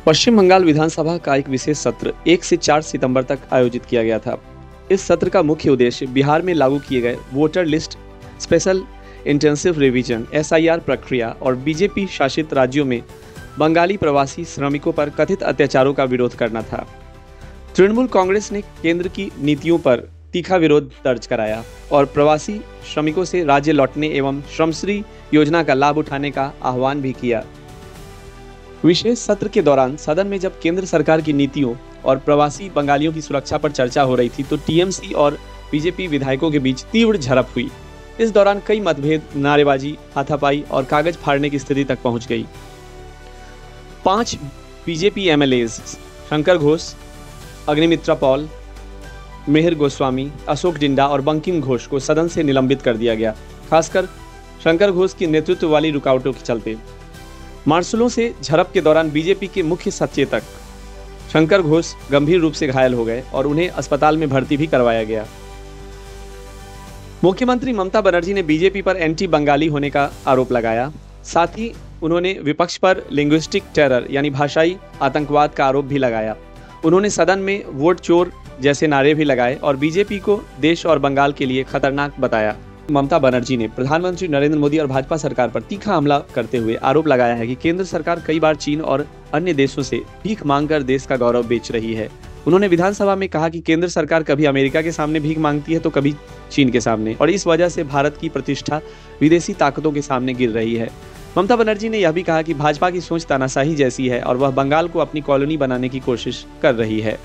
पश्चिम बंगाल विधानसभा का एक विशेष सत्र 1 से 4 सितंबर तक आयोजित किया गया था। इस सत्र का मुख्य उद्देश्य बिहार में लागू किए गए voter list special intensive revision (SIR) प्रक्रिया और बीजेपी शासित राज्यों में बंगाली प्रवासी श्रमिकों पर कथित अत्याचारों का विरोध करना था। तृणमूल कांग्रेस ने केंद्र की नीतियों पर तीखा विरोध दर्ज कराया और प्रवासी श्रमिकों से राज्य लौटने एवं श्रमश्री योजना का लाभ उठाने का आह्वान भी किया। विशेष सत्र के दौरान सदन में जब केंद्र सरकार की नीतियों और प्रवासी बंगालियों की सुरक्षा पर चर्चा हो रही थी तो टीएमसी और बीजेपी विधायकों के बीच तीव्र झड़प हुई। इस दौरान कई मतभेद, नारेबाजी, हाथापाई और कागज फाड़ने की स्थिति तक पहुंच गई। 5 BJP MLAs Shankar Ghosh, Agnimitra Paul, Mihir Goswami, Ashok Dinda और बंकिम घोष को सदन से निलंबित कर दिया गया, खासकर शंकर घोष की नेतृत्व वाली रुकावटों के चलते। मार्शलों से झड़प के दौरान बीजेपी के मुख्य सचेतक शंकर घोष गंभीर रूप से घायल हो गए और उन्हें अस्पताल में भर्ती भी करवाया गया। मुख्यमंत्री ममता बनर्जी ने बीजेपी पर एंटी बंगाली होने का आरोप लगाया। साथ ही उन्होंने विपक्ष पर लिंग्विस्टिक टेरर यानी भाषाई आतंकवाद का आरोप भी लगाया। उन्होंने सदन में वोट चोर जैसे नारे भी लगाए और बीजेपी को देश और बंगाल के लिए खतरनाक बताया। ममता बनर्जी ने प्रधानमंत्री नरेंद्र मोदी और भाजपा सरकार पर तीखा हमला करते हुए आरोप लगाया है कि केंद्र सरकार कई बार चीन और अन्य देशों से भीख मांगकर देश का गौरव बेच रही है। उन्होंने विधानसभा में कहा कि केंद्र सरकार कभी अमेरिका के सामने भीख मांगती है तो कभी चीन के सामने, और इस वजह से भारत की प्रतिष्ठा विदेशी ताकतों के सामने गिर रही है। ममता बनर्जी ने यह भी कहा कि भाजपा की सोच तानाशाही जैसी है और वह बंगाल को अपनी कॉलोनी बनाने की कोशिश कर रही है।